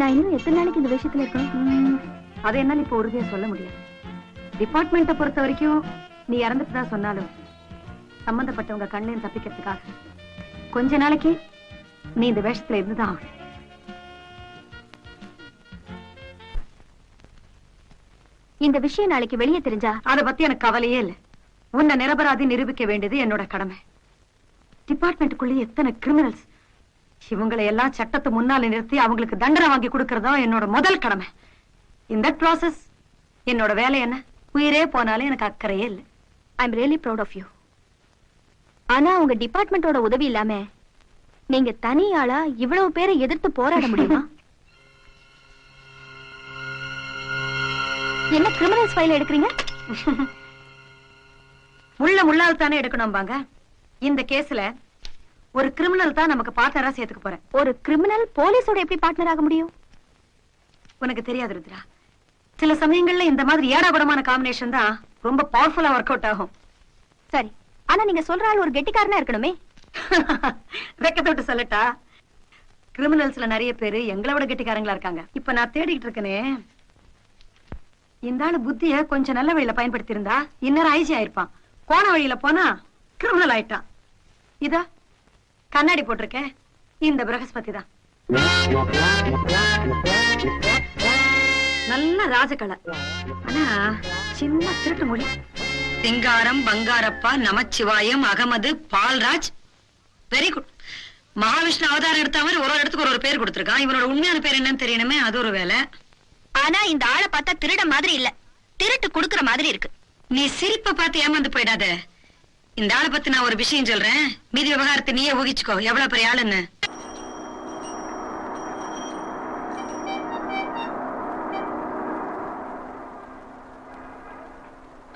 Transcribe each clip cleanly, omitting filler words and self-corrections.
நான் இன்னும் எத்தனை நாளைக்கு இந்த விஷயத்துல இருக்கணும்? அதை என்னால இப்ப உறுதியா சொல்ல முடியாது. டிபார்ட்மெண்ட்டை பொறுத்த வரைக்கும் நீ இறந்துட்டுதான் சொன்னாலும் சம்பந்தப்பட்டவங்க கண்ணையும் தப்பிக்கிறதுக்காக கொஞ்ச நாளைக்கு நீ இந்த வேஷத்துல இருந்துதான் ஆகணும். இந்த விஷயம் நாளைக்கு வெளியே தெரிஞ்சா அதை பத்தி எனக்கு கவலையே இல்லை. உன்னை நிரபராதி நிரூபிக்க வேண்டியது என்னோட கடமை. டிபார்ட்மெண்ட்டுக்குள்ளே எத்தனை கிரிமினல்ஸ், இவங்களை எல்லாம் சட்டத்தை முன்னால நிறுத்தி அவங்களுக்கு தண்டனை வாங்கி கொடுக்கறதா என்னோட முதல் கடமை. இந்த ப்ராசஸ் என்னோட வேலை என்ன, உயிரே போனாலும் எனக்கு அக்கறையே இல்லை. I am really proud of you. ஆனா உங்க டிபார்ட்மெண்டோட உதவி இல்லாம நீங்க தனியாளா இவ்வளவு பேரை எதிர்த்து போராட முடியுமா? என்ன கிரிமினல்ஸ் ஃபைல் எடுக்கிறீங்க? முள்ளால் தானே எடுக்கணும் பாங்க. இந்த கேஸ்ல ஒரு கிரிமினல் தான் நமக்கு பார்ட்னரா சேர்த்துக்க போறேன். ஒரு கிரிமினல் போலீஸோட எப்படி பார்ட்னர் ஆக முடியும்? உனக்கு தெரியாது ருத்ரா, சில சமயங்கள்ல இந்த மாதிரி ஏடாகுடமான காம்பினேஷன் தான் ரொம்ப பவர்ஃபுல்லா ஒர்க் அவுட் ஆகும். சரி, ஆனா நீங்க சொல்ற ஆள் ஒரு கெட்டிக்காரனா இருக்கணுமே. வெக்கத்தோட்டு சொல்லட்டா, கிரிமினல்ஸ்ல நிறைய பேரு எங்களை விட கெட்டிக்காரங்களா இருக்காங்க. இப்ப நான் தேடிட்டு இருக்கேனே, இந்த ஆளு புத்திய கொஞ்சம் நல்ல வழியில பயன்படுத்தி இருந்தா இன்னும் ஐஜி ஆயிருப்பான். போன வழியில போனா கிரிமினல் ஆயிட்டான். இதா கண்ணாடி போட்டிருக்கேன், இந்த பிரகஸ்பதி தான். நல்ல ராஜகலை, ஆனா சின்ன திருட்டு மொழி. சிங்காரம், பங்காரப்பா, நமச்சிவாயம், அகமது, பால்ராஜ். Very good. மகாவிஷ்ணு அவதாரம் எடுத்தவர் ஒரு இடத்துக்கு ஒரு பேர் கொடுத்திருக்கான். இவனோட உண்மையான பேர் என்னன்னு தெரியணுமே, அது ஒரு வேலை. ஆனா இந்த ஆளை பார்த்தா திருட மாதிரி இல்ல, திருட்டு குடுக்கற மாதிரி இருக்கு. நீ சிரிப்பை பார்த்து ஏமாந்து போயிடாத. இந்த ஆளை பத்தி நான் ஒரு விஷயம் சொல்றேன், மீதி விவகாரத்தை நீயே ஊகிச்சுக்கோ எவ்வளவு பெரிய ஆளுன்னு.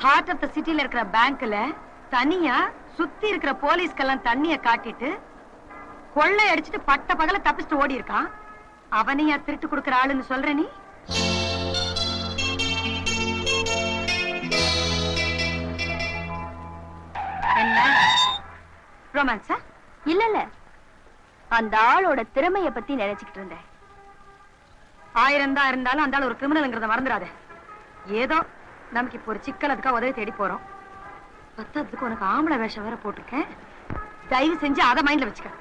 ஹார்ட் ஆஃப் த சிட்டில இருக்கிற பேங்க்ல தனியா சுத்தி இருக்கிற போலீஸ்க்கெல்லாம் தண்ணிய காட்டிட்டு கொள்ளை அடிச்சுட்டு பட்ட பகல தப்பிச்சுட்டு ஓடி இருக்கான். அவனையா திருட்டு கொடுக்கற ஆளுன்னு சொல்ற நீ? என்ன ரொமான்ஸா? இல்ல இல்ல, அந்த ஆளோட திறமைய பத்தி நினைச்சுக்கிட்டு இருந்தேன். 1000 தான் இருந்தாலும் அந்த ஆள் ஒரு கிரிமினல்ங்கிறத மறந்துடாத. ஏதோ நமக்கு இப்ப ஒரு சிக்கல், அதுக்காக உதவி தேடி போறோம். பத்ததுக்கு உனக்கு ஆம்பளை வேஷம் வேற போட்டிருக்கேன், தயவு செஞ்சு அதை மைண்ட்ல வச்சுக்க.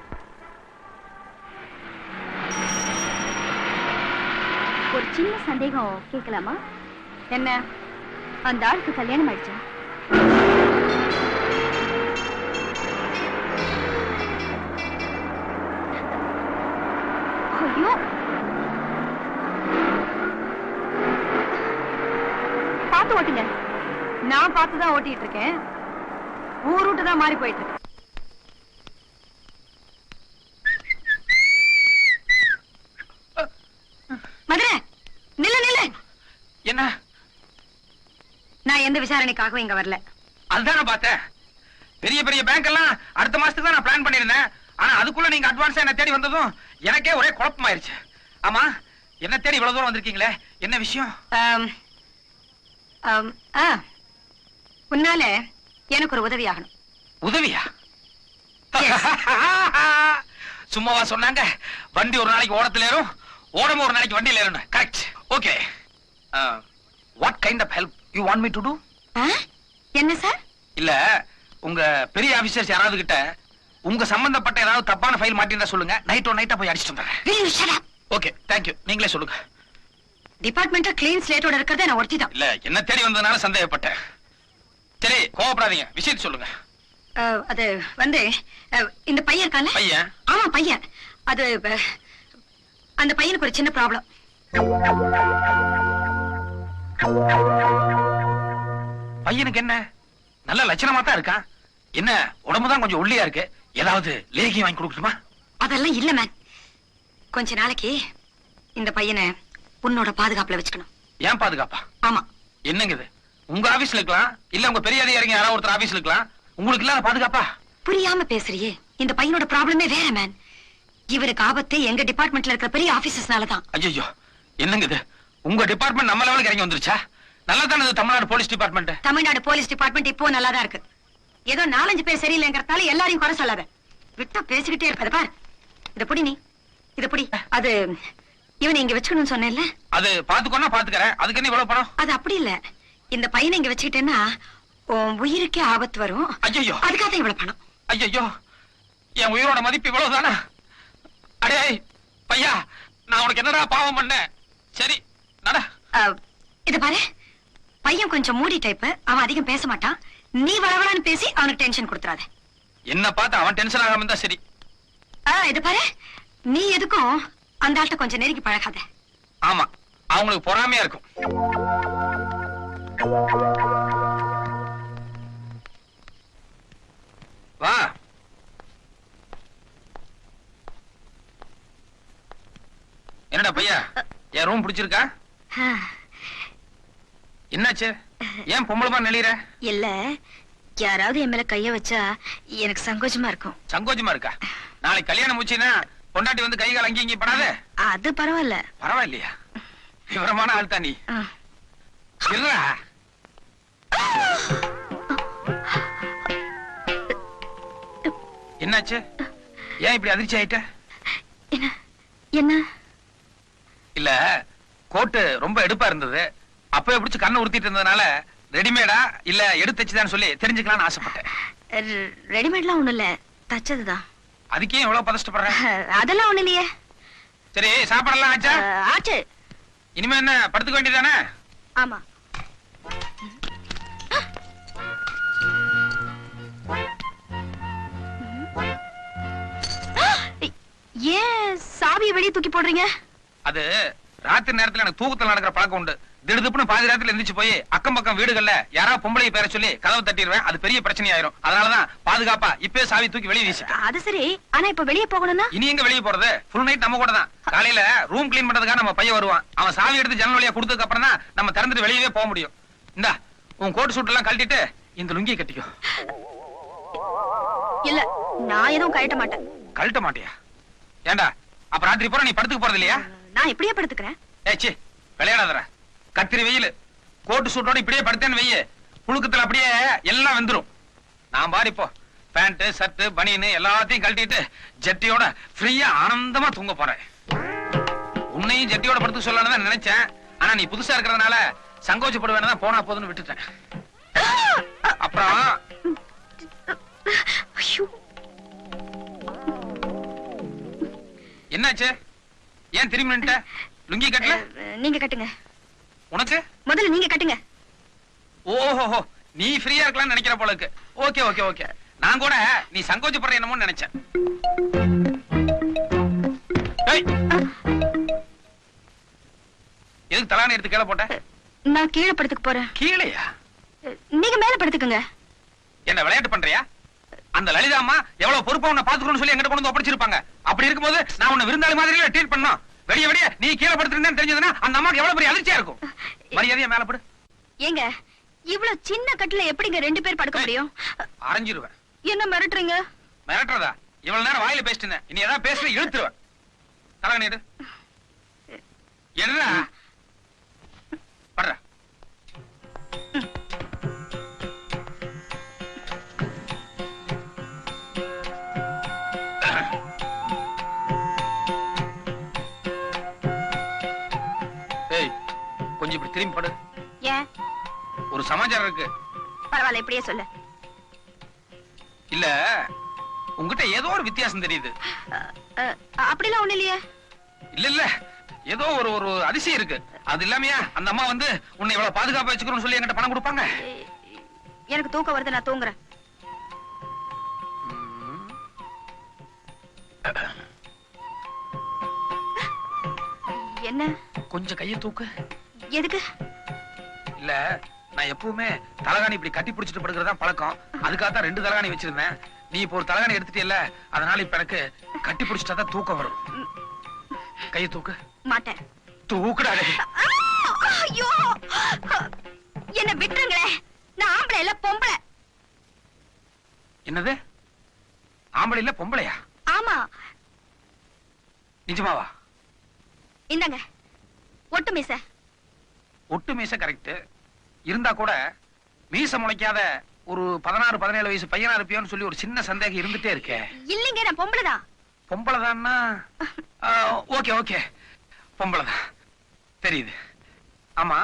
ஒரு சின்ன சந்தேகம் கேட்கலாமா? என்ன? அந்த ஆளுக்கு கல்யாணம் ஆயிடுச்சா? ஐயோ, பார்த்து ஓட்டுங்க. நான் பார்த்துதான் ஓட்டிட்டு இருக்கேன், ஊர் ரூட்டு தான் மாறி போயிட்டு இருக்கு. மதுரை நில்ல நில்ல. என்ன? நான் எந்த விசாரணைக்காகவும் இங்க வரல. அதுதான் பார்த்தேன். பெரிய பெரிய பேங்க் எல்லாம் அடுத்த மாசத்துக்கு தான் நான் பிளான் பண்ணிருந்தேன். ஆனா அதுக்குள்ள நீங்க அட்வான்ஸா என்ன தேடி வந்ததும் எனக்கே ஒரே குழப்பமாயிருச்சு. ஆமா, என்ன தேடி இவ்வளவு தூரம் வந்திருக்கீங்களே, என்ன விஷயம்? உன்னால எனக்கு ஒரு உதவி ஆகணும். உதவியா? சும்மாவா சொன்னாங்க? வண்டி ஒரு நாளைக்கு ஓடத்துல ஏறும், ஓடமும் ஒரு நாளைக்கு வண்டியில ஏறும். Correct. Okay, what kind of help you want me to do? என்ன சார்? இல்ல, உங்க பெரிய ஆபீசர்ஸ் யாராவது கிட்ட உங்க சம்பந்தப்பட்ட ஏதாவது தப்பான ஃபைல் மாட்டிருந்தா சொல்லுங்க, நைட்டா போய் அடிச்சிட்டு வந்துடுறேன். Okay, thank you. நீங்களே சொல்லுங்க. டிபார்ட்மெண்ட் கிளீன் ஸ்லேட்டோட இருக்கிறத நான் ஒருத்தி தான். இல்ல, என்ன தேடி வந்ததுனால சந்தேகப்பட்டேன். சரி, கோவப்படாதீங்க, விஷயத்தை சொல்லுங்க. அது வந்து இந்த பையன் இருக்கான்ல? பையன்? ஆமா பையன். அது அந்த பையனுக்கு ஒரு சின்ன ப்ராப்ளம். பையனுக்கு என்ன? நல்ல லட்சணமா தான் இருக்கான். என்ன உடம்புதான் கொஞ்சம் ஒல்லியா இருக்கு, ஏதாவது லேகி வாங்கி கொடுக்கணுமா? அதெல்லாம் இல்ல மேன். கொஞ்ச நாளைக்கு இந்த பையனை உன்னோட பாதுகாப்புல வச்சுக்கணும். ஏன் பாதுகாப்பா? ஆமா. என்னங்க இது? உங்க ஆபீஸ்ல இருக்கலாம், இல்ல உங்க பெரிய அதிகாரிங்க யாராவது ஒருத்தர் ஆபீஸ்ல இருக்கலாம், உங்களுக்கு இல்லாத பாதுகாப்பா? புரியாம பேசுறியே. இந்த பையனோட ப்ராப்ளமே வேற மேன். இவருக்கு ஆபத்து எங்க டிபார்ட்மெண்ட்ல இருக்கிற பெரிய ஆபீசர்ஸ்னாலதான். ஐயோ, என்னங்க இது? உங்க டிபார்ட்மெண்ட் நம்ம லெவலுக்கு இறங்கி வந்துருச்சா? நல்லா தானே Tamil Nadu police department. Tamil Nadu police department இப்போ நல்லாதான் இருக்கு. ஏதோ 4-5 பேர் சரியில்லைங்கிறதால எல்லாரையும் குறை சொல்லாத. விட்டா பேசிக்கிட்டே இருப்பது பார். இத புடி, நீ இத புடி. அது இவனை இங்க வச்சுக்கணும்னு சொன்னேன்ல, அது பாத்துக்கோன்னா பாத்துக்கறேன். அதுக்கு என்ன இவ்வளவு பணம்? அது அப்படி இல்ல. இந்த பையனை இங்க வச்சுக்கிட்டேன்னா உன் உயிருக்கே ஆபத்து வரும். ஐயோ அதுக்காக தான் இவ்வளவு பணம். ஐயோ, என் உயிரோட மதிப்பு இவ்வளவுதானா? அடே பையா, நான் உனக்கு என்னடா பாவம் பண்ணேன்? சரி நட. இத பாரு, பையன் கொஞ்சம் மூடி டைப். அவன் அதிகம் பேச மாட்டான். நீ வளவளான்னு பேசி அவனுக்கு டென்ஷன் கொடுத்துறாத. என்ன பார்த்து அவன் டென்ஷன் ஆகாம இருந்தா சரி. இத பாரு, நீ எதுக்கும் அந்த ஆள்கிட்ட கொஞ்சம் நெருங்கி பழகாத. ஆமா, அவங்களுக்கு பொறாமையா இருக்கும். வா. என்னடா பையா, என் ரூம் பிடிச்சிருக்கா? என்னாச்சு? ஏன் பொம்பளமா நெளிற? இல்ல, யாராவது என் மேல கைய வச்சா எனக்கு சங்கோஜமா இருக்கும். சங்கோஜமா இருக்கா? நாளைக்கு கல்யாணம் முடிச்சுன்னா பொண்டாட்டி வந்து கை கால் அங்கேயும் இங்கேயும் படாத. அது பரவாயில்ல. பரவாயில்லையா? விவரமான ஆள் தான் நீ. இருடா. என்னாச்சு? ஏன் இப்படி அதிர்ச்சி ஆயிட்ட? என்ன என்ன? இல்ல, கோட்டு ரொம்ப எடுப்பா இருந்தது. அப்பவே பிடிச்சு கண்ணை உறுத்திட்டு இருந்ததுனால ரெடிமேடா இல்ல எடுத்து தச்சுதான்னு சொல்லி தெரிஞ்சுக்கலாம்னு ஆசைப்பட்டேன். ரெடிமேட்லாம் ஒண்ணும் இல்ல, தச்சதுதான். அதுக்கே எவ்வளவு பதஷ்டப்படுற? அதெல்லாம் ஒண்ணு இல்லையே. சரி, சாப்பாடெல்லாம் ஆச்சா? ஆச்சு. இனிமே என்ன, படுத்துக்க வேண்டியதானே? ஆமா. ஏன் சாவியை வெளியே தூக்கி போடுறீங்க? அது ராத்திரி நேரத்துல எனக்கு தூக்கத்துல நடக்கிற பழக்கம் உண்டு. திடுதுப்புன்னு பாதி ராத்திரில எந்திரிச்சு போய் அக்கம் பக்கம் வீடுகள்ல யாராவது பொம்பளை பேர சொல்லி கதவை தட்டிடுவேன். அது பெரிய பிரச்சனை ஆயிரும். அதனாலதான் பாதுகாப்பா இப்பவே சாவி தூக்கி வெளியே வீசிட்டேன். அது சரி, ஆனா இப்ப வெளியே போகணும்னா? இனி எங்க வெளியே போறது? ஃபுல் நைட் நம்ம கூட தான். காலையில ரூம் கிளீன் பண்றதுக்காக நம்ம பையன் வருவான். அவன் சாவி எடுத்து ஜன்னல் வழியா கொடுத்ததுக்கு அப்புறம் தான் நம்ம திறந்துட்டு வெளியவே போக முடியும். இந்தா, உன் கோட் சூட் எல்லாம் கழட்டிட்டு இந்த லுங்கியை கட்டிக்கோ. இல்ல, நான் எதுவும் கழட்ட மாட்டேன். கழட்ட மாட்டியா? ஏண்டா, அப்ப ராத்திரி பூரா நீ படுத்துக்க போறது இல்லையா? நான் இப்படியே படுத்துக்கிறேன். ஏச்சி, விளையாடாதடா. கத்திரி வெயில் கோட்டு சூட்டோட இப்படியே படுத்தேன்னு வெய்ய, புழுக்கத்துல அப்படியே எல்லாம் வெந்துரும். நான் பாரு இப்போ பேண்ட் ஷர்ட் பனியன் எல்லாத்தையும் கழட்டிட்டு ஜட்டியோட ஃப்ரீயா ஆனந்தமா தூங்க போறேன். உன்னையும் ஜட்டியோட படுத்து சொல்லலாம்னு தான் நினைச்சேன். ஆனா நீ புதுசா இருக்கிறதுனால சங்கோச்சப்படுவேன்னு தான் போனா போதுன்னு விட்டுட்டேன். அப்புறம் என்னாச்சு? ஏன் திரும்பி நின்னுட்ட? லுங்கி கட்டல? நீங்க கட்டுங்க. உனக்கு முதல்ல நீங்க கட்டுங்க. ஓஹோ, நீ ஃப்ரீயா இருக்கலாம்னு நினைக்கிற போல இருக்கு. Okay okay okay. நான் கூட நீ சங்கோச்சப்படுற என்னமோ நினைச்சேன். எதுக்கு தலானி எடுத்து கீழே போட்ட? நான் கீழே படுத்துக்க போறேன். கீழையா? நீங்க மேல படுத்துக்கங்க. என்ன விளையாட்டு பண்றியா? அந்த லலிதா அம்மா எவ்வளவு பொறுப்பா உன்னை பாத்துக்கணும்னு சொல்லி எங்கிட்ட கொண்டு வந்து ஒப்படைச்சிருப்பாங்க. அப்படி இருக்கும்போது நான் உன்னை விருந்தாளி மாதிரி ட்ரீட் பண்ணோம். வெளிய வெளிய நீ கீழே படுத்துருந்தேன்னு தெரிஞ்சதுன்னா அந்த அம்மாக்கு எவ்வளவு பெரிய அதிர்ச்சியா இருக்கும். மரியாதையா மேல படு. ஏங்க, இவ்வளவு சின்ன கட்டுல எப்படிங்க 2 பேர் படுக்க முடியும்? அரைஞ்சிருவேன். என்ன மிரட்டுறீங்க? மிரட்டுறதா? இவ்வளவு நேரம் வாயில பேசிட்டு இருந்தேன். இனி ஏதாவது பேசுற இழுத்துருவேன். தலகணி எடு. எடுடா. படுற. ஏய், கொஞ்சம் இப்படி திரும்பி படு. ஏன்? ஒரு சமாச்சாரம் இருக்கு. பரவாயில்ல, இப்படியே சொல்லு. இல்ல, உங்ககிட்ட ஏதோ ஒரு வித்தியாசம் தெரியுது. அப்படிலாம் ஒண்ணு இல்லையே. இல்ல இல்ல, ஏதோ ஒரு ஒரு அதிசயம் இருக்கு. அது இல்லாமையா அந்த அம்மா வந்து உன்னை இவ்வளவு பாதுகாப்பா வச்சுக்கணும்னு சொல்லி என்கிட்ட பணம் கொடுப்பாங்க? எனக்கு தூக்கம் வருது, நான் தூங்குறேன். என்ன? கொஞ்சம் கையை தூக்கு. எதுக்கு? இல்ல, நான் எப்பவுமே தலகாணி இப்படி கட்டி பிடிச்சிட்டு படுக்கிறதா பழக்கம். அதுக்காக தான் 2 தலகாணி வச்சிருந்தேன். நீ இப்போ ஒரு தலகாணி எடுத்துட்டியல்ல, அதனால இப்ப எனக்கு கட்டி பிடிச்சிட்டா தான் தூக்கம் வரும். கையை தூக்கு. மாட்டேன். தூக்குடாடே. ஐயோ, என்ன விட்டுருங்களே. நான் ஆம்பளை இல்ல, பொம்பளை. என்னது? ஆம்பளை இல்ல பொம்பளையா? ஆமா. நிஜமாவா? இந்தாங்க ஒட்டு மீச. ஒட்டு மீச கரெக்ட். இருந்தா கூட மீச முளைக்காத ஒரு 16-17 வயசு பையனா இருப்பியோன்னு சொல்லி ஒரு சின்ன சந்தேகம் இருந்துட்டே இருக்கே. இல்லைங்க, நான் பொம்பளைதான். பொம்பளைதான்னா ஓகே ஓகே. பொம்பளைதான் தெரியுது. ஆமா,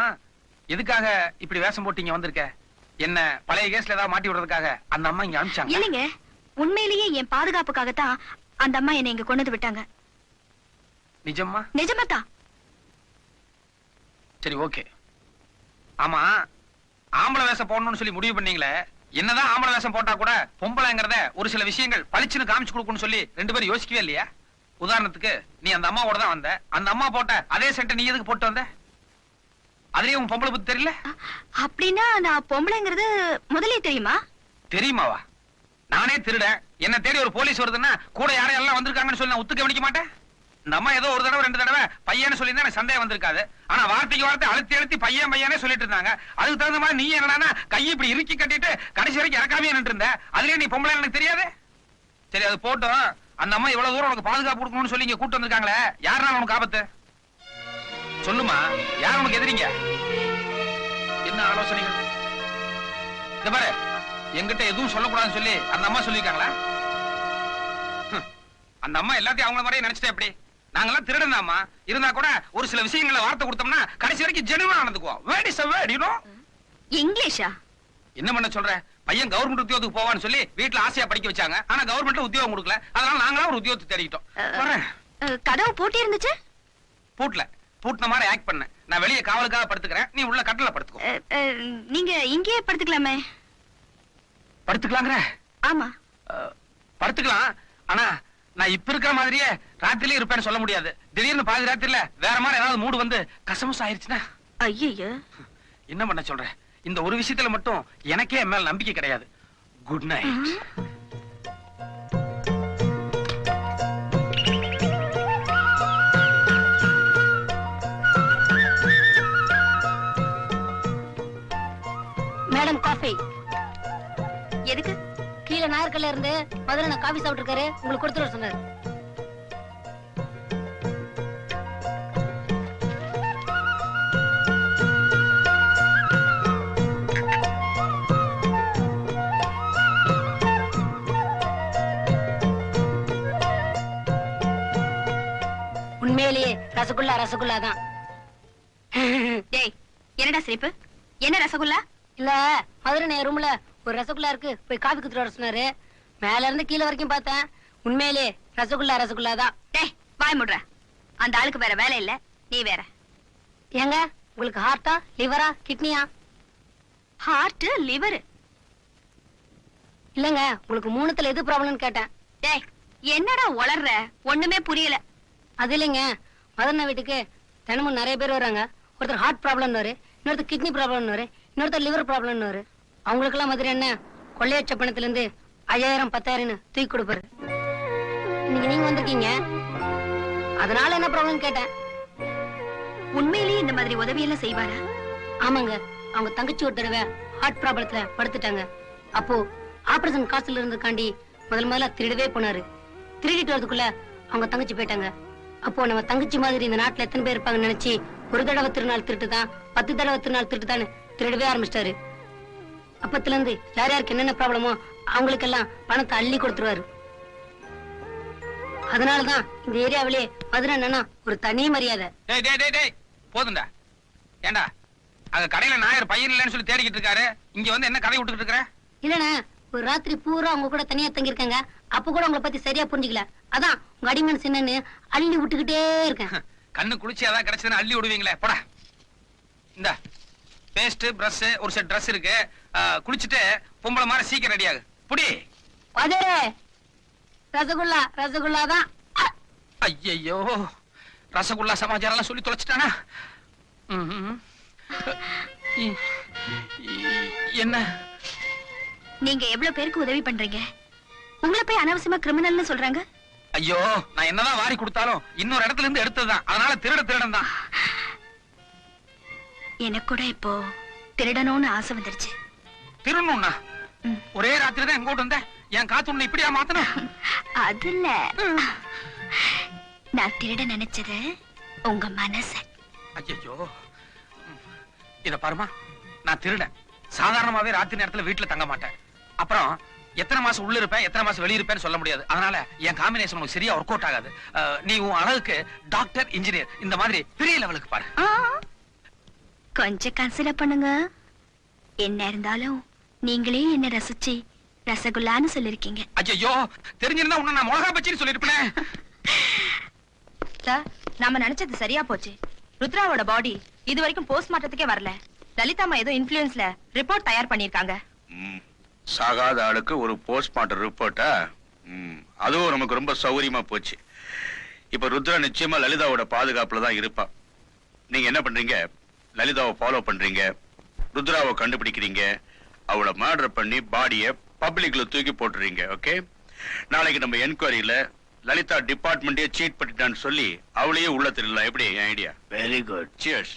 எதுக்காக இப்படி வேஷம் போட்டு இங்க வந்திருக்க? என்ன பழைய கேஸ்ல ஏதாவது மாட்டி விடுறதுக்காக அந்த அம்மா இங்க அனுப்பிச்சாங்க? இல்லைங்க, உண்மையிலேயே என் பாதுகாப்புக்காகத்தான் அந்த அம்மா என்னை இங்க கொண்டு வந்து விட்டாங்க. நிஜமா? நிஜமாதான். சரி, ஓகே. ஆமா, ஆம்பளை வேஷம் போடணும்னு சொல்லி முடிவு பண்ணீங்களே, என்னதான் ஆம்பளை வேஷம் போட்டா கூட பொம்பளைங்கிறத ஒரு சில விஷயங்கள் பளிச்சுன்னு காமிச்சு கொடுக்கணும்னு சொல்லி ரெண்டு பேரும் யோசிக்கவே இல்லையா? உதாரணத்துக்கு, நீ அந்த அம்மாவோட தான் வந்த, அந்த அம்மா போட்ட அதே சென்ட் நீ எதுக்கு போட்டு வந்த? அதுலயே உன் பொம்பளை பத்தி தெரியல? அப்படின்னா நான் பொம்பளைங்கிறது முதலே தெரியுமா? தெரியுமாவா? நானே திருடன், என்ன தேடி ஒரு போலீஸ் வருதுன்னா கூட யாரையெல்லாம் வந்திருக்காங்கன்னு சொல்லி நான் ஒத்து கவனிக்க மாட்டேன். இந்த அம்மா ஏதோ ஒரு தடவை 2 தடவை பையன்னு சொல்லி எனக்கு சந்தேகம் வந்திருக்காது. ஆனா வார்த்தைக்கு வார்த்தை அழுத்தி அழுத்தி பையன் பையனே சொல்லிட்டு இருந்தாங்க. அதுக்கு தகுந்த மாதிரி நீ என்னன்னா கையை இப்படி இறுக்கி கட்டிட்டு கடைசி வரைக்கும் இறக்காமே நின்று இருந்த. அதுலயே நீ பொம்பளை எனக்கு தெரியாது. சரி, அது போட்டோம். அந்த அம்மா இவ்வளவு தூரம் உனக்கு பாதுகாப்பு கொடுக்கணும்னு சொல்லி இங்க கூட்டு வந்திருக்காங்களே, யாருனால உனக்கு ஆபத்து? சொல்லுமா, யார் உனக்கு எதிரிங்க? என்ன ஆலோசனைகள்? இந்த பாரு, என்கிட்ட எதுவும் சொல்லக்கூடாதுன்னு சொல்லி அந்த அம்மா சொல்லிருக்காங்களா? அந்த அம்மா எல்லாத்தையும் அவங்கள மாதிரியே நினைச்சிட்டே எப்படி? நாங்கெல்லாம் திருடனாமா இருந்தா கூட ஒரு சில விஷயங்களை வார்த்தை கொடுத்தோம்னா கடைசி வரைக்கும் ஜெனுவா நடந்துக்குவோம். Word is a word, you know? இங்கிலீஷா? என்ன பண்ண சொல்ற? பையன் கவர்மெண்ட் உத்தியோகத்துக்கு போவான்னு சொல்லி வீட்டுல ஆசையா படிக்க வச்சாங்க. ஆனா கவர்மெண்ட்ல உத்தியோகம் கொடுக்கல. அதனால நாங்களா ஒரு உத்தியோகத்தை தேடிக்கிட்டோம். வரேன். கதவு பூட்டி இருந்துச்சு? பூட்ல பூட்டின மாதிரி ஆக்ட் பண்ண. நான் வெளியே காவலுக்காக படுத்துக்கிறேன், நீ உள்ள கட்டல படுத்துக்கோ. நீங்க இங்கேயே படுத்துக்கலாமே. படுத்துக்கலாங்கிற? ஆமா, படுத்துக்கலாம். ஆனா நான் இப்ப இருக்கிற மாதிரியே ராத்திரிலே இருப்பேன்னு சொல்ல முடியாது. திடீர்னு பாதி ராத்திரில வேற மாதிரி ஏதாவது மூடு வந்து கசமுசம் ஆயிருச்சுன்னா? ஐயோ, என்ன பண்ண சொல்ற? இந்த ஒரு விஷயத்துல மட்டும் எனக்கே என் மேல நம்பிக்கை கிடையாது. Good night. Madam, coffee. எதுக்கு? கீழே நாயர்கல்ல இருந்து முதல்ல காஃபி சாப்பிட்டு இருக்காரு, உங்களுக்கு கொடுத்துட்டு வர சொன்னாரு. உண்மையிலேயே ரசகுல்லா ரசகுல்லா தான். டேய், என்னடா சிரிப்பு? என்ன ரசகுல்லா? இல்ல, மதுரை ரூம்ல ஒரு ரசகுல்லா இருக்கு, போய் காஃபி குடுத்துட்டு வர சொன்னாரு. மேல இருந்து கீழே வரைக்கும் பார்த்தேன், உண்மையிலே ரசகுல்லா ரசகுல்லா தான். டேய், வாய் முடுற. அந்த ஆளுக்கு வேற வேலை இல்ல, நீ வேற. ஏங்க, உங்களுக்கு ஹார்ட்டா லிவரா கிட்னியா? Heart, liver. இல்லங்க, உங்களுக்கு மூணுத்துல எது ப்ராப்ளம்னு கேட்டேன். டேய், என்னடா உளர்ற? ஒண்ணுமே புரியல. அது இல்லைங்க, மதன வீட்டுக்கு தினமும் நிறைய பேர் வராங்க. ஒருத்தர் ஹார்ட் ப்ராப்ளம்னு, இன்னொருத்தர் கிட்னி ப்ராப்ளம்னு, இன்னொருத்தர் லிவர் ப்ராப்ளம்னு. அவங்களுக்கெல்லாம் மதுரை என்ன கொள்ளையற்ற பணத்துல இருந்து 5000 10,000 தூக்கி கொடுப்பாரு. இன்னைக்கு நீங்க வந்திருக்கீங்க, அதனால என்ன ப்ராப்ளம் கேட்டேன். உண்மையிலேயே இந்த மாதிரி உதவி எல்லாம் செய்வாரா? ஆமாங்க, அவங்க தங்கச்சி ஒரு தடவை ஹார்ட் ப்ராப்ளத்துல படுத்துட்டாங்க. அப்போ ஆபரேஷன் காசுல இருந்துக்காண்டி முதல்ல திருடவே போனாரு. திருடிட்டு வரதுக்குள்ள அவங்க தங்கச்சி போயிட்டாங்க. அப்போ நம்ம தங்கச்சி மாதிரி இந்த நாட்டுல எத்தனை பேர் இருப்பாங்கன்னு நினைச்சு ஒரு தடவை திருநாள் திருட்டுதான், 10 தடவை திருநாள் திருட்டுதான் திருடவே ஆரம்பிச்சிட்டாரு. அப்பத்துல இருந்து யார் யாருக்கு என்னென்ன ப்ராப்ளமோ அவங்களுக்கெல்லாம் பணத்தை அள்ளி கொடுத்துருவாரு. அதனாலதான் இந்த ஏரியாவிலே மதுரை என்னன்னா ஒரு தனி மரியாதை. டேய் டேய் டேய் டேய், போதும்டா. ஏண்டா, அங்க கடையில நாயர் பையன் இல்லைன்னு சொல்லி தேடிக்கிட்டு இருக்காரு, இங்க வந்து என்ன கதை விட்டுக்கிட்டு இருக்கற? இல்லண்ணா, ஒரு ராத்திரி பூரா அவங்க கூட தனியா தங்கி இருக்காங்க. அப்ப கூட உங்களை பத்தி சரியா புரிஞ்சுக்கல. அதான் உங்க அடிமன் சின்னன்னு அள்ளி விட்டுக்கிட்டே இருக்கேன். கண்ணு குளிச்சு அதான் கிடைச்சதுன்னு அள்ளி விடுவீங்களே, போடா. இந்த பேஸ்ட், பிரஷ், ஒரு செட் ட்ரெஸ் இருக்கு. குளிச்சுட்டு பொம்பளை மாதிரி சீக்கிரம் ரெடி ஆகு. புடி. அதே ரசகுல்லா ரசகுல்லா தான். ஐயோ, ரசகுல்லா சமாச்சாரம் எல்லாம் சொல்லி தொலைச்சிட்டானா? என்ன? நீங்க எவ்வளவு பேருக்கு உதவி பண்றீங்க? உங்களை போய் அனாவசியமா கிரிமினல்னு சொல்றாங்க. ஐயோ, நான் என்னதான் வாரி கொடுத்தாலும் இன்னொரு இடத்துல இருந்து எடுத்ததுதான். அதனால திருடன் தான். எனக்கு கூட இப்போ திருடணும்னு ஆசை வந்துருச்சு. திருடணும்னா ஒரே ராத்திரி தான் எங்கோட்டு வந்த? என் காத்து உன்னை இப்படியா மாத்தணும்? அது இல்ல, நான் திருட நினைச்சது உங்க மனச. ஐயோ, இத பாருமா, நான் திருடன். சாதாரணமாவே ராத்திரி நேரத்துல வீட்டுல தங்க மாட்டேன். அப்புறம் எத்தனை மாசம் உள்ள இருப்பேன் எத்தனை மாசம் வெளிய இருப்பேன்னு சொல்ல முடியாது. அதனால என் காம்பினேஷன் உனக்கு சரியா ஒர்க் அவுட் ஆகாது. நீ உன் அழகுக்கு டாக்டர், இன்ஜினியர் இந்த மாதிரி பெரிய லெவலுக்கு பாரு. கொஞ்சம் கன்சிடர் பண்ணுங்க. என்ன இருந்தாலும் நீங்களே என்ன ரசிச்சு ரசகுல்லான்னு சொல்லிருக்கீங்க. ஐயோ, தெரிஞ்சிருந்தா உன்னை நான் மிளகா பச்சின்னு சொல்லிருப்பேன். சார், நாம நினைச்சது சரியா போச்சு. ருத்ராவோட பாடி இது வரைக்கும் போஸ்ட்மார்ட்டத்துக்கே வரல. லலிதாமா ஏதோ இன்ஃப்ளூயன்ஸ்ல ரிப்போர்ட் தயார் பண்ணிருக்காங்க. சாகாத ஆளுக்கு ஒரு போஸ்ட்மார்ட்டம் ரிப்போர்ட்டா? அதுவும் நமக்கு ரொம்ப சௌகரியமா போச்சு. இப்ப ருத்ரா நிச்சயமா லலிதாவோட பாதுகாப்புல தான் இருப்பா. நீங்க என்ன பண்றீங்க? லலிதாவை ஃபாலோ பண்றீங்க, ருத்ராவை கண்டுபிடிக்கிறீங்க, அவளை மர்டர் பண்ணி பாடிய பப்ளிக்ல தூக்கி போட்டுறீங்க. ஓகே, நாளைக்கு நம்ம என்கொயரியில லலிதா டிபார்ட்மெண்டே சீட் பண்ணிட்டான்னு சொல்லி அவளையே உள்ள தெரியல. எப்படி என் idea? Very good, cheers.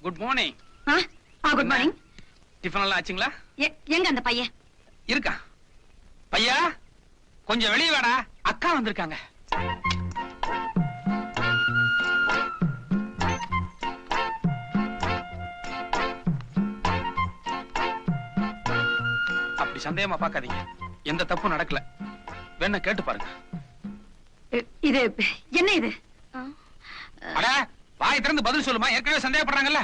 Good morning. Good morning. Tiffin எல்லாம் ஆச்சுங்களா? எங்க அந்த பையன் இருக்கா? பையா, கொஞ்சம் வெளியே வாடா, அக்கா வந்திருக்காங்க. அப்படி சந்தேகமா பார்க்காதீங்க, எந்த தப்பும் நடக்கல. வேணா கேட்டு பாருங்க. இது என்ன இது? அட, வாய் திறந்து பதில் சொல்லுமா, ஏற்கனவே சந்தேகப்படுறாங்கல்ல.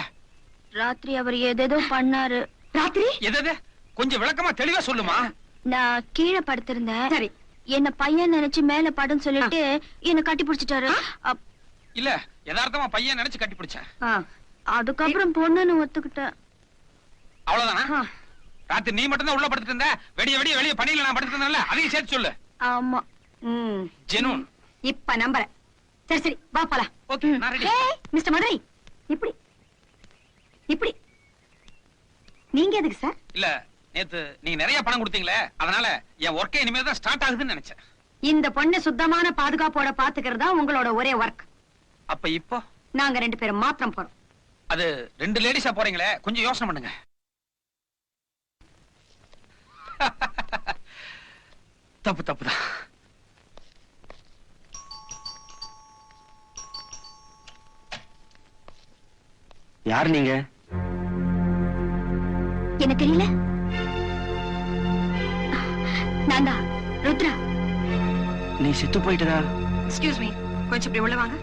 ராத்திரி அவர் ஏதேதோ பண்ணாரு. ராத்திரி எது? கொஞ்சம் விளக்கமா தெளிவா சொல்லுமா. நான் கீழே படுத்திருந்தேன். சரி, என்ன பையன் நினைச்சு மேல படுன்னு சொல்லிட்டு என்ன கட்டி பிடிச்சிட்டாரு. இல்ல, யதார்த்தமா பையன் நினைச்சு கட்டி பிடிச்சேன். அதுக்கப்புறம் பொண்ணுன்னு ஒத்துக்கிட்டேன். அவ்வளவுதானா? ராத்திரி நீ மட்டும் தான் உள்ள படுத்துட்டு இருந்த, வெடிய வெளிய பணியில நான் படுத்துட்டு இருந்தேன்ல, அதையும் சேர்த்து சொல்லு. ஆமா. ஜெனூன். இப்ப நம்புறேன். சரி சரி, வா போலாம். ஓகே, நான் ரெடி. மிஸ்டர் மதுரை, இப்படி இப்படி நீங்க எதுக்கு சார்? இல்ல, நேத்து நீங்க நிறைய பணம் கொடுத்தீங்களே, அதனால என் ஒர்க்கே இனிமே தான் ஸ்டார்ட் ஆகுதுன்னு நினைச்சேன். இந்த பொண்ணு சுத்தமான பாதுகாப்போட பாத்துக்கிறதா உங்களோட ஒரே ஒர்க். அப்ப இப்போ நாங்க 2 பேரும் மாத்திரம் போறோம். அது 2 லேடிஸா போறீங்களே, கொஞ்சம் யோசனை பண்ணுங்க. தப்புதான். யார் நீங்க? என்ன தெரியல. நான் தான் ருத்ரா. நீ செத்து போயிட்டதா? எக்ஸ்கியூஸ் மீ, கொஞ்சம் இப்படி உள்ள வாங்க.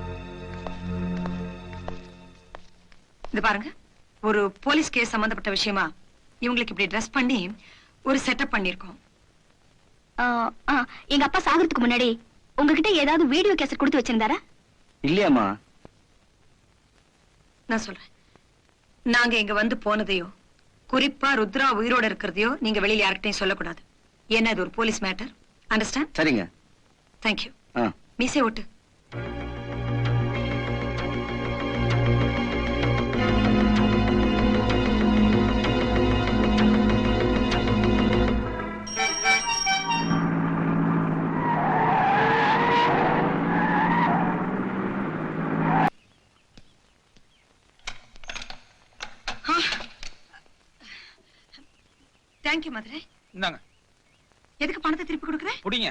இது பாருங்க, ஒரு போலீஸ் கேஸ் சம்பந்தப்பட்ட விஷயமா இவங்களுக்கு இப்படி ட்ரெஸ் பண்ணி ஒரு செட்டப் பண்ணிருக்கோம். எங்க அப்பா சாகிறதுக்கு முன்னாடி உங்ககிட்ட ஏதாவது வீடியோ கேசட் கொடுத்து வச்சிருந்தாரா? இல்லையாமா. நான் சொல்றேன், நாங்க இங்க வந்து போனதையோ, குறிப்பா ருத்ரா உயிரோட இருக்கிறதையோ நீங்க வெளியில யார்கிட்டையும் சொல்லக்கூடாது. ஏன்னா இது ஒரு போலீஸ் மேட்டர். அண்டர்ஸ்டாண்ட்? சரிங்க. தேங்க்யூ. மீசை ஓட்டு. தேங்க்யூ மதுரை. இந்தாங்க. எதுக்கு பணத்தை திருப்பி கொடுக்குறேன்? புடிங்க.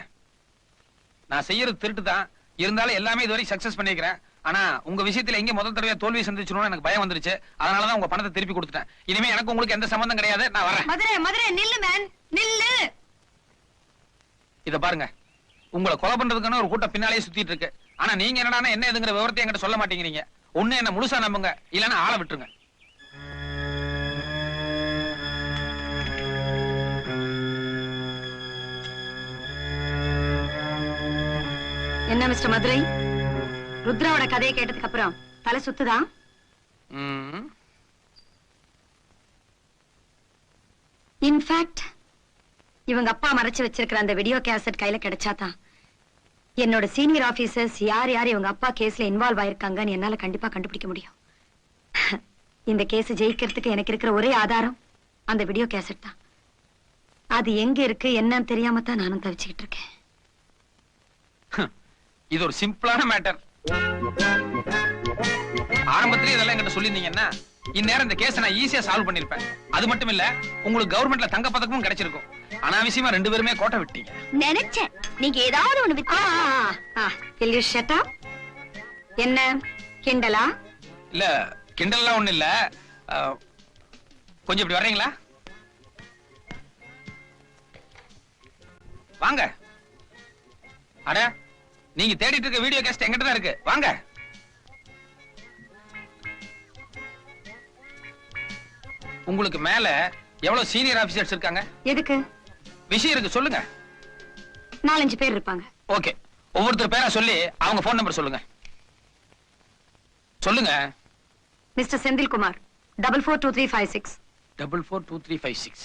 நான் செய்யறது திருட்டு தான், இருந்தாலும் எல்லாமே இதுவரை சக்சஸ் பண்ணிக்கிறேன். ஆனா உங்க விஷயத்துல எங்க முதல் தடவை தோல்வி சந்திச்சிடணும்னு எனக்கு பயம் வந்துருச்சு. அதனாலதான் உங்க பணத்தை திருப்பி கொடுத்துட்டேன். இனிமே எனக்கு உங்களுக்கு எந்த சம்பந்தம் கிடையாது. நான் வரேன். மதுரை, மதுரை நில்லு மேன், நில்லு. இத பாருங்க, உங்களை கொலை பண்றதுக்கான ஒரு கூட்டம் பின்னாலேயே சுத்திட்டு இருக்கு. ஆனா நீங்க என்னடானா என்ன எதுங்கிற விவரத்தை என்கிட்ட சொல்ல மாட்டேங்கிறீங்க. ஒண்ணு என்ன முழுசா நம்புங்க, இல்லன்னா ஆளை விட்டுருங்க. என்ன மிஸ்டர் மதுரை, ருத்ராவோட கதையை கேட்டதுக்கு அப்புறம் தலை சுத்துதா? ம். இன்ஃபேக்ட் இவங்க அப்பா மறைச்சு வச்சிருக்கிற அந்த வீடியோ கேசட் கையில கிடைச்சாதான் என்னோட சீனியர் ஆபீசர்ஸ் யார் யார் இவங்க அப்பா கேஸ்ல இன்வால்வ் ஆயிருக்காங்கன்னு என்னால கண்டிப்பா கண்டுபிடிக்க முடியும். இந்த கேஸ் ஜெயிக்கிறதுக்கு எனக்கு இருக்கிற ஒரே ஆதாரம் அந்த வீடியோ கேசட் தான். அது எங்க இருக்கு என்னன்னு தெரியாம தான் நானும் தவிச்சுக்கிட்டு இருக்கேன். இது ஒரு சிம்பிளான மேட்டர். ஆரம்பத்திலே இதெல்லாம் என்கிட்ட சொல்லியிருந்தீங்கன்னா இந்நேரம் இந்த கேஸை நான் ஈஸியா சால்வ் பண்ணிருப்பேன். அது மட்டும் இல்ல, உங்களுக்கு கவர்மெண்ட்ல தங்க பதக்கமும் கிடைச்சிருக்கும். அனாவசியமா 2 பேருமே கோட்டை விட்டீங்க. நினைச்சேன் நீங்க ஏதாவது ஒண்ணு Will you shut up? என்ன கிண்டலா? இல்ல கிண்டல்லாம் ஒண்ணு இல்ல. கொஞ்சம் இப்படி வர்றீங்களா? வாங்க. அட, நீங்க தேடிட்டு இருக்க வீடியோ கேஸ்ட் எங்கிட்ட தான் இருக்கு. வாங்க. உங்களுக்கு மேல எவ்வளவு சீனியர் ஆபீசர்ஸ் இருக்காங்க? எதுக்கு? விஷயம் இருக்கு, சொல்லுங்க. 4-5 பேர் இருப்பாங்க. ஓகே, ஒவ்வொருத்தர் பேரா சொல்லி அவங்க போன் நம்பர் சொல்லுங்க. சொல்லுங்க. மிஸ்டர் செந்தில்குமார் 442356. 442356.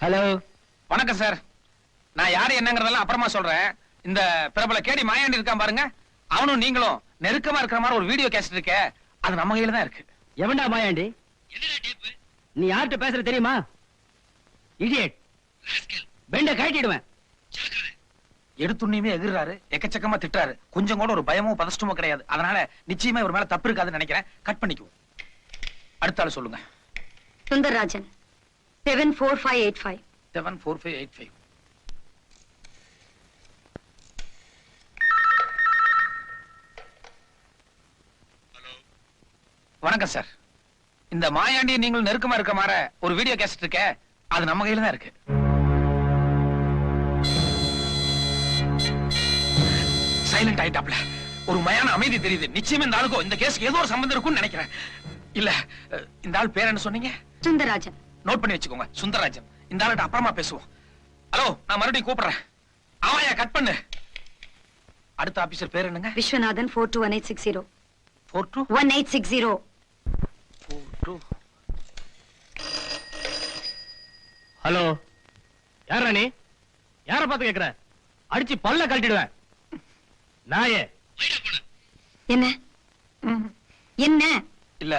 ஹலோ. வணக்கம் சார். நான் யாரு என்னங்கறதெல்லாம் அப்புறமா சொல்றேன். இந்த பிரபல கேடி மாயாண்டி இருக்கான் பாருங்க, அவனும் நீங்களும் நெருக்கமா இருக்கிற மாதிரி ஒரு வீடியோ கேசட் இருக்கே, அது நம்ம கையில தான் இருக்கு. எவன்டா மாயாண்டி? நீ யார்கிட்ட பேசுற தெரியுமா? இடியட். பெண்ட கழட்டிடுவேன். எடுத்துண்ணியுமே எதிர்றாரு, எக்கச்சக்கமா திட்டுறாரு. கொஞ்சம் கூட ஒரு பயமோ பதஷ்டமோ கிடையாது. அதனால நிச்சயமா இவர் மேல தப்பு இருக்காதுன்னு நினைக்கிறேன். கட் பண்ணிக்குவோம். அடுத்த ஆளு சொல்லுங்க. சுந்தரராஜன் 74585. 74585. வணக்கம் சார். இந்த மாயாண்டி நீங்கள் நெருக்கமா இருக்க மாதிரி ஒரு வீடியோ கேசட் இருக்கே, அது நம்ம கையில தான் இருக்கு. சைலண்ட் ஆயிட்டாப்ல. ஒரு மயான அமைதி தெரியுது. நிச்சயமா இந்த ஆளுக்கும் இந்த கேஸ்க்கு ஏதோ ஒரு சம்பந்தம் இருக்கும்னு நினைக்கிறேன். இல்ல, இந்த ஆள் பேர் என்ன சொன்னீங்க? சுந்தரராஜன். நோட் பண்ணி வச்சுக்கோங்க, சுந்தரராஜன். இந்த ஆள்கிட்ட அப்புறமா பேசுவோம். ஹலோ, நான் மறுபடியும் கூப்பிடுறேன். ஆமாயா, கட் பண்ணு. அடுத்த ஆபீசர் பேர் என்னங்க? விஸ்வநாதன் 421860. 42 1860. 42. ஹலோ. யாரா நீ? யார பார்த்து கேக்குற? அடிச்சு பல்ல கழட்டிடுவேன். நாயே. என்ன என்ன? இல்ல,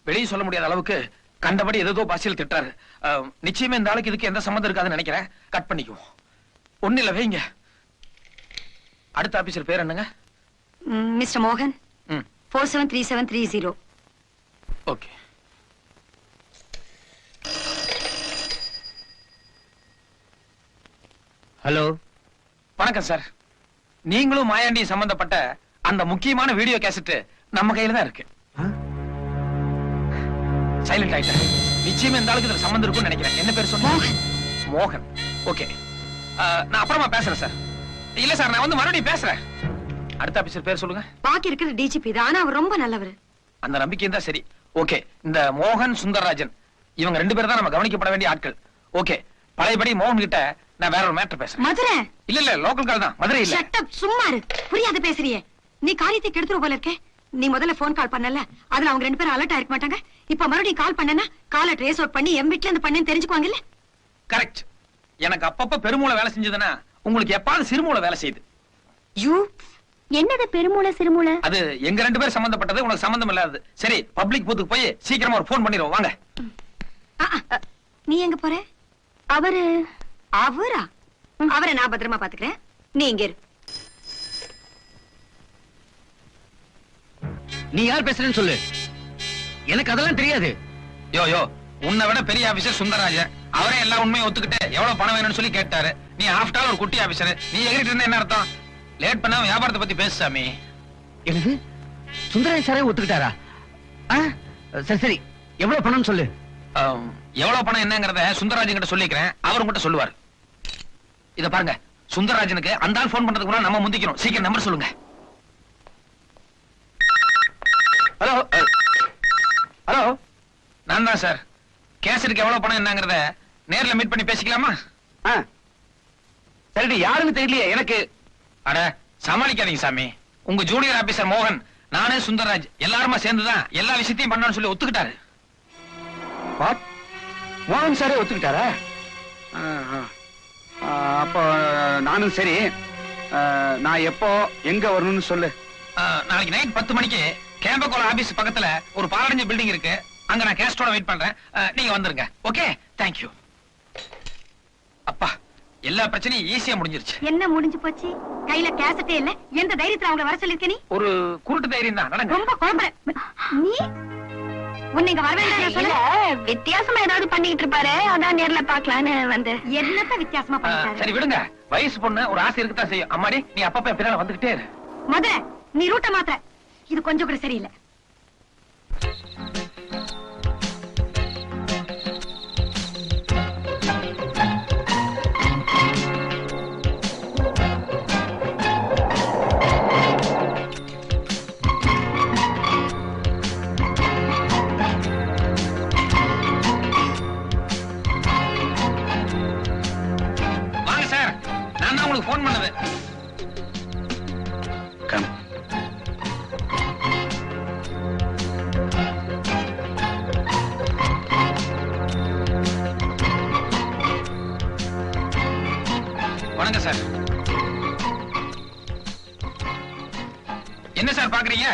வெளியே சொல்ல முடியாத அளவுக்கு கண்டபடி ஏதோ பாசியில் திட்டாரு. நிச்சயமா இந்த ஆளுக்கு இதுக்கு எந்த சம்மந்தம் இருக்காதுன்னு நினைக்கிறேன். கட் பண்ணிக்குவோம். ஒண்ணு இல்ல, வைங்க. அடுத்த ஆபீசர் பேர் என்னங்க? மிஸ்டர் மோகன் 473730. ஓகே. ஹலோ. வணக்கம் சார். நீங்களும் மாயாண்டி சம்பந்தப்பட்ட அந்த முக்கியமான வீடியோ கேசட் நம்ம கையில தான் இருக்கு. சைலண்ட் ஆயிட்டேன். நிச்சயமா இந்த ஆளுக்கு இதுல சம்பந்தம் இருக்கும்னு நினைக்கிறேன். என்ன பேர் சொன்னீங்க? மோகன். மோகன். ஓகே, நான் அப்புறமா பேசுறேன் சார். இல்ல சார், நான் வந்து மறுபடியும் பேசுறேன். அடுத்த ஆபீசர் பேர் சொல்லுங்க. பாக்கி இருக்கிற டிஜிபி தான், ஆனா அவர் ரொம்ப நல்லவர். அந்த நம்பிக்கை தான் சரி. ஓகே, இந்த மோகன் சுந்தரராஜன் இவங்க 2 பேரும் தான் நம்ம கவனிக்கப்பட வேண்டிய ஆட்கள். ஓகே, பழையபடி மோகன் கிட்ட நான் வேற ஒரு மேட்டர் பேசுறேன். மதுரை. இல்ல லோக்கல் கால் தான், மதுரை இல்ல. ஷட் அப், சும்மா இரு. புரியாத பேசுறியே. நீ காரியத்தை கெடுத்துரு போல இருக்கே. நீ முதல்ல போன் கால் பண்ணல, அதுல அவங்க 2 பேரும் அலர்ட் ஆயிருக்க மாட்டாங்க. இப்ப மறுபடியும் கால் பண்ணனா காலை ட்ரேஸ் அவுட் பண்ணி எம் வீட்ல இருந்து பண்ணேன்னு தெரிஞ்சுக்குவாங்கல்ல. கரெக்ட். எனக்கு அப்பப்ப பெருமூளை வேலை செஞ்சதுன்னா உங்களுக்கு எப்பாவது சிறுமூளை வேலை செய்யுது. யூ என்னது பெருமூளை சிறுமூளை? அது எங்க 2 பேரும் சம்பந்தப்பட்டது, உனக்கு சம்பந்தம் இல்லாதது. சரி, பப்ளிக் பூத்துக்கு போய் சீக்கிரமா ஒரு போன் பண்ணிடுவோம். வாங்க. நீ எங்க போற? அவரு அவரா? அவரை நான் பத்திரமா பாத்துக்கிறேன். நீ இங்க இரு. நீ யார் பேசுறேன்னு சொல்லு. எனக்கு அதெல்லாம் தெரியாது. யோ, உன்னை விட பெரிய ஆபீசர் சுந்தரராஜன். அவரே எல்லா உண்மையும் ஒத்துக்கிட்டு எவ்வளவு பணம் வேணும்னு சொல்லி கேட்டாரு. நீ ஆஃப்டர் ஆல் ஒரு குட்டி ஆபீசர். நீ எகிரிட்டு இருந்தா என்ன அர்த்தம்? லேட் பண்ணாம வியாபாரத்தை பத்தி பேசு சாமி. எனக்கு சுந்தரராஜன் சாரே ஒத்துக்கிட்டாரா? சரி சரி, எவ்வளவு பணம் சொல்லு. எவ்வளவு பணம் என்னங்கறத சுந்தரராஜன் கிட்ட சொல்லிக்கிறேன். அவர் உங்ககிட்ட சொல்லுவார். இத பாருங்க, சுந்தரராஜனுக்கு அந்த ஆள் போன் பண்றதுக்கு முன்னாடி நம்ம முந்திக்கணும். சீக்கிரம் நம்பர் சொல்லுங்க. ஹலோ ஹலோ, நான் தான் சார். கேசட்டுக்கு எவ்வளவு பணம் என்னங்கறத நேர்ல மீட் பண்ணி பேசிக்கலாமா? சரி, யாருன்னு தெரியலையே எனக்கு. அட சமாளிக்காதீங்க சாமி. உங்க ஜூனியர் ஆபீசர் மோகன், நானே சுந்தரராஜ் எல்லாருமா சேர்ந்துதான் எல்லா விஷயத்தையும் பண்ணணும்னு சொல்லி ஒத்துக்கிட்டாரு. வாட்? மோகன் சாரே ஒத்துக்கிட்டாரா? அப்போ நானும் சரி. நான் எப்போ எங்க வரணும்னு சொல்லு. நாளைக்கு நைட் 10 மணிக்கு கேம்பகோல ஆபீஸ் பக்கத்துல ஒரு பாலடைஞ்ச பில்டிங் இருக்கு. அங்க நான் கேஸ்டோட வெயிட் பண்றேன். நீங்க வந்துருங்க. Okay, thank you. அப்பா, எல்லா பிரச்சனையும் ஈஸியா முடிஞ்சிருச்சு. என்ன முடிஞ்சு போச்சு? கையில கேசட்டே இல்ல. எந்த தைரியத்துல அவங்க வர சொல்லிருக்க நீ? ஒரு குருட்டு தைரியம் தான். நடங்க. ரொம்ப குழம்புற நீ. உன்னை இங்க வர வேண்டாம் சொல்ல. வித்தியாசமா ஏதாவது பண்ணிட்டு இருப்பாரு, அதான் நேர்ல பாக்கலான்னு வந்து. என்னத்த வித்தியாசமா பண்ணிட்டாரு? சரி விடுங்க. வயசு பொண்ணு ஒரு ஆசை இருக்குதான் செய்யும். அம்மாடி, நீ அப்பப்ப என் பின்னால வந்துகிட்டே இரு. முதல்ல நீ ரூட்ட மாத்திர. இது கொஞ்சம் கூட சரியில்லை. வாங்க சார், நான் தான் உங்களுக்கு போன் பண்ணது. கம். வணக்கம் சார். என்ன சார் பாக்குறீங்க?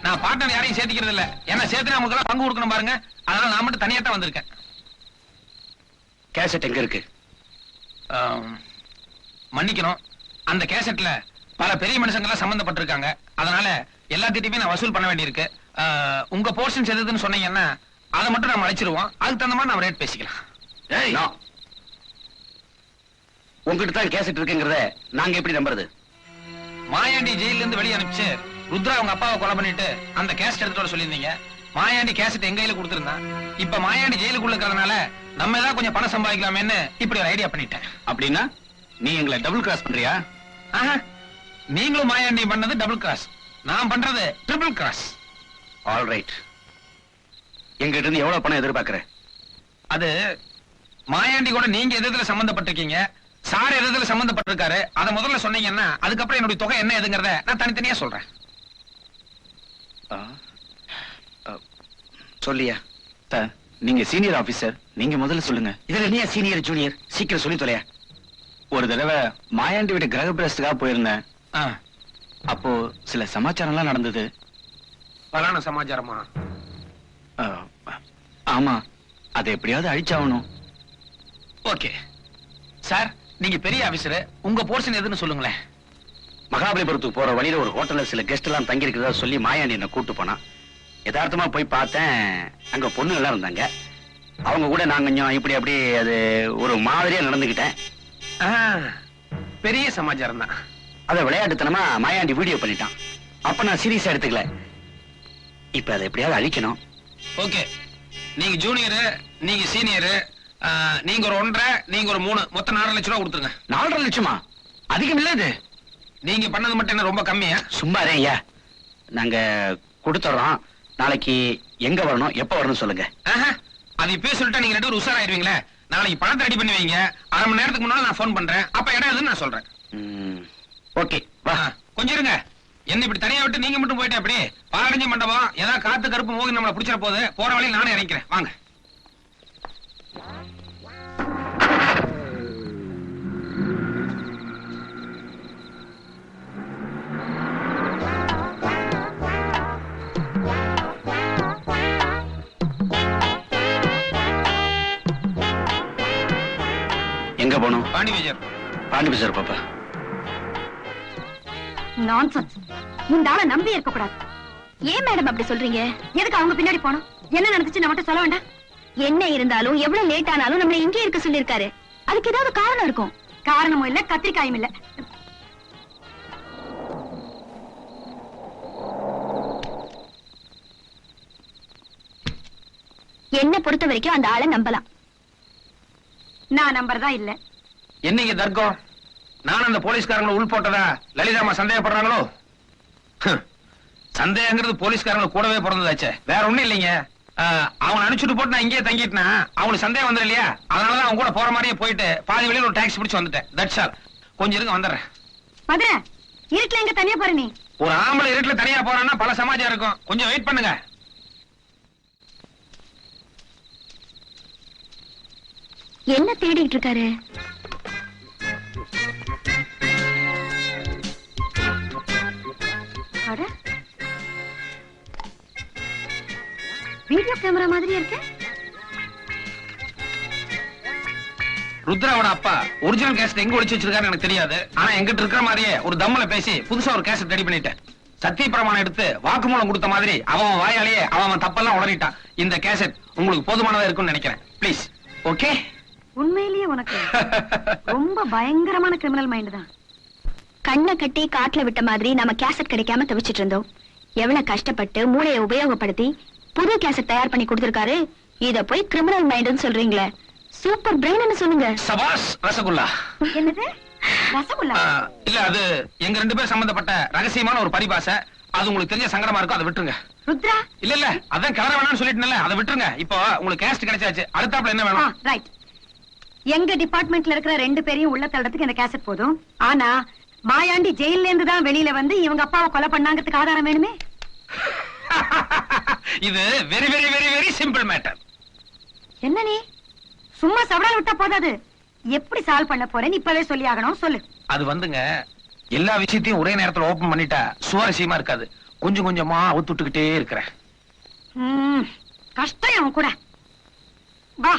நான் பார்ட்னர் யாரையும் சேர்த்துக்கிறது இல்ல. என்ன சேர்த்து நமக்கு பங்கு கொடுக்கணும் பாருங்க. அதனால நான் மட்டும் தனியா தான் வந்திருக்கேன். கேசட் எங்க இருக்கு? மன்னிக்கணும், அந்த கேசட்ல பல பெரிய மனுஷங்களாம் சம்பந்தப்பட்டிருக்காங்க. அதனால எல்லாத்திட்டையுமே நான் வசூல் பண்ண வேண்டியிருக்கு. உங்க போர்ஷன்ஸ் எதுன்னு சொன்னீங்கன்னா அதை மட்டும் நம்ம அழைச்சிருவோம். அதுக்கு தகுந்த மாதிரி நம்ம ரேட் பேசிக்கலாம். ஏய், உங்ககிட்ட தான் கேசட் இருக்குங்கிறத நாங்க எப்படி நம்புறது? மாயாண்டி ஜெயில இருந்து வெளியே அனுப்பிச்சு ருத்ரா அவங்க அப்பாவை கொலை பண்ணிட்டு அந்த கேசட் எடுத்துட்டு வர சொல்லியிருந்தீங்க. மாயாண்டி கேசட் எங்க கையில கொடுத்திருந்தான். இப்ப மாயாண்டி ஜெயிலுக்குள்ள இருக்கிறதுனால நம்ம ஏதாவது கொஞ்சம் பணம் சம்பாதிக்கலாமேன்னு இப்படி ஒரு ஐடியா பண்ணிட்டேன். அப்படின்னா நீ எங்களை டபுள் கிராஸ் பண்றியா? ஆஹா, நீங்களும் மாயாண்டி பண்ணது டபுள் கிராஸ், நான் பண்றது ட்ரிபிள் கிராஸ். All right. எங்கிட்ட இருந்து எவ்வளவு பணம் எதிர்பார்க்கற? அது மாயாண்டி கூட நீங்க எதுல சம்பந்தப்பட்டிருக்கீங்க, சார் எதுல சம்பந்தப்பட்டிருக்காரு, அதை முதல்ல சொன்னீங்கன்னா அதுக்கப்புறம் என்னுடைய தொகை என்ன எதுங்கிறத நான் தனித்தனியா சொல்றேன். சொல்லியா? நீங்க சீனியர் ஆபீசர், நீங்க முதல்ல சொல்லுங்க. இதுல நீ சீனியர் ஜூனியர், சீக்கிரம் சொல்லி தொலையா. ஒரு தடவை மாயாண்டி வீட்டு கிரக பிரவேசத்துக்காக போயிருந்தேன். அப்போ சில சமாச்சாரம்லாம் நடந்தது. பலான சமாச்சாரமா? ஆமா, அதை எப்படியாவது அழிச்சாகணும். ஓகே சார், நீங்க பெரிய ஆபீசர், உங்க போர்ஷன் எதுன்னு சொல்லுங்களேன். மகாபலிபுரத்துக்கு போற வழியில ஒரு ஹோட்டல்ல சில கெஸ்ட் எல்லாம் தங்கி இருக்கிறதா சொல்லி மாயாண்டி என்ன கூட்டு போனா. யதார்த்தமா போய் பார்த்தேன், அங்க பொண்ணு எல்லாம் இருந்தாங்க. அவங்க கூட நான் கொஞ்சம் இப்படி அப்படி அது ஒரு மாதிரியா நடந்துகிட்டேன். பெரிய சமாச்சாரம் தான். அத விளையாட்டுத்தனமா மாயாண்டி வீடியோ பண்ணிட்டான். அப்ப நான் சீரியஸா எடுத்துக்கல. இப்ப அதை எப்படியாவது அழிக்கணும். ஓகே, நீங்க ஜூனியர், நீங்க சீனியர், நீங்க ஒரு 1.5, நீங்க ஒரு 3, மொத்தம் 4 லட்சம் ரூபாய் கொடுத்துருங்க. 4.5 லட்சமா? அதிகம் இல்ல இது. நீங்க பண்ணது மட்டும் என்ன ரொம்ப கம்மியா? சும்மா ஐயா, நாங்க கொடுத்துறோம். நாளைக்கு எங்க வரணும், எப்ப வரணும் சொல்லுங்க. அது இப்பயே சொல்லிட்டா நீங்க 2 பேரும் உஷாராயிருவீங்களே. நாளைக்கு பணத்தை ரெடி பண்ணி வைங்க. 1/2 மணி நேரத்துக்கு முன்னால நான் போன் பண்றேன். அப்ப இடம் எதுன்னு நான் சொல்றேன். ஓகே வா. கொஞ்சம் இருங்க, என்ன இப்படி தனியா விட்டு நீங்க மட்டும் போயிட்டேன். அப்படி பாலடைஞ்ச மண்டபம் ஏதாவது காத்து கருப்பு மோகி நம்மளை பிடிச்சிட போகுது. போற வழியில் நானே இறங்கிறேன், வாங்க. எங்க போனோம்? பாண்டி விஜயர். பாண்டி பஜார் பாப்பா. நான்சென்ஸ். இந்த ஆளை நம்பி இருக்க கூடாது. ஏன் மேடம் அப்படி சொல்றீங்க? எதுக்கு அவங்க பின்னாடி போனோம்? என்ன நடந்துச்சு நம்மகிட்ட சொல்ல வேண்டாம்? என்ன இருந்தாலும் எவ்வளவு லேட் ஆனாலும் நம்மள இங்கே இருக்க சொல்லிருக்காரு. அதுக்கு ஏதாவது காரணம் இருக்கும். காரணமும் இல்ல, கத்திரிக்காயும் இல்ல. என்ன பொறுத்த வரைக்கும் அந்த ஆளை நம்பலாம். நான் நம்பறதா இல்ல. என்னைக்கு தர்க்கம்? நான் அந்த போலீஸ்காரங்களை உள் போட்டதா லலிதாமா சந்தேகப்படுறாங்களோ? சந்தேகங்கிறது போலீஸ்காரங்க கூடவே பிறந்ததாச்சே, வேற ஒண்ணும் இல்லைங்க. அவங்க அனுப்பிச்சுட்டு போட்டு நான் இங்கேயே தங்கிட்டேன்னா அவங்களுக்கு சந்தேகம் வந்துடும் இல்லையா? அதனாலதான் அவங்க கூட போற மாதிரியே போயிட்டு பாதி வெளியில ஒரு டாக்ஸி பிடிச்சு வந்துட்டேன். That's all. கொஞ்சம் இருங்க, வந்துடுறேன். மதுரை இருட்டுல எங்க தனியா போற நீ? ஒரு ஆம்பளை இருட்டுல தனியா போறான்னா பல சமாஜம் இருக்கும். கொஞ்சம் வெயிட் பண்ணுங்க. என்ன தேடிட்டு இருக்காரு? அட, வீடியோ கேமரா மாதிரி இருக்கு. ருத்ராவோட அப்பா ஒரிஜினல் கேசட் எங்க ஒளிச்சு வச்சிருக்காரு எனக்கு தெரியாது. ஆனா எங்கிட்ட இருக்கிற மாதிரியே ஒரு தம்முல பேசி புதுசா ஒரு கேசட் ரெடி பண்ணிட்டேன். சத்திய பிரமாணம் எடுத்து வாக்குமூலம் கொடுத்த மாதிரி அவன் வாயாலேயே அவன் தப்பெல்லாம் உளறிட்டான். இந்த கேசட் உங்களுக்கு போதுமானதா இருக்கும்னு நினைக்கிறேன். ப்ளீஸ். ஓகே? உண்மையிலேயே உனக்கு ரொம்ப பயங்கரமான கிரிமினல் மைண்ட் தான். கண்ணை கட்டி காட்டுல விட்ட மாதிரி நம்ம கேசட் கிடைக்காம தவிச்சிட்டு இருந்தோம். எவ்வளவு கஷ்டப்பட்டு மூளையை உபயோகப்படுத்தி புது கேசட் தயார் பண்ணி கொடுத்திருக்காரு. இத போய் கிரிமினல் மைண்ட்னு சொல்றீங்களே, சூப்பர் பிரெயின்னு சொல்லுங்க. சபாஸ் ரசகுல்லா. என்னது ரசகுல்லா? இல்ல, அது எங்க 2 பேர் சம்பந்தப்பட்ட ரகசியமான ஒரு பரிபாஷை. அது உங்களுக்கு தெரிஞ்ச சங்கடமா இருக்கும், அதை விட்டுருங்க. ருத்ரா, இல்ல அதான் கிளற வேணாம்னு சொல்லிட்டேன்ல, அதை விட்டுருங்க. இப்போ உங்களுக்கு கேசட் கிடைச்சாச்சு, அடுத்தாப்புல என்ன வேணும்? ரைட். எங்க டிபார்ட்மெண்ட்ல இருக்கிற 2 பேரையும் உள்ள தள்ளறதுக்கு இந்த கேசட் போதும். ஆனா மாயாண்டி ஜெயில இருந்து தான் வெளியில வந்து இவங்க அப்பாவை கொலை பண்ணாங்கிறதுக்கு ஆதாரம் வேணுமே. இது very very very very simple matter. என்ன நீ சும்மா சவடால் விட்டா போதாது, எப்படி சால்வ் பண்ண போறேன்னு இப்பவே சொல்லி ஆகணும். சொல்லு. அது வந்துங்க, எல்லா விஷயத்தையும் ஒரே நேரத்துல ஓபன் பண்ணிட்டா சுவாரஸ்யமா இருக்காது. கொஞ்சம் கொஞ்சமா அவுத்துட்டுக்கிட்டே இருக்கிறேன். கஷ்டம் அவன் கூட. வா.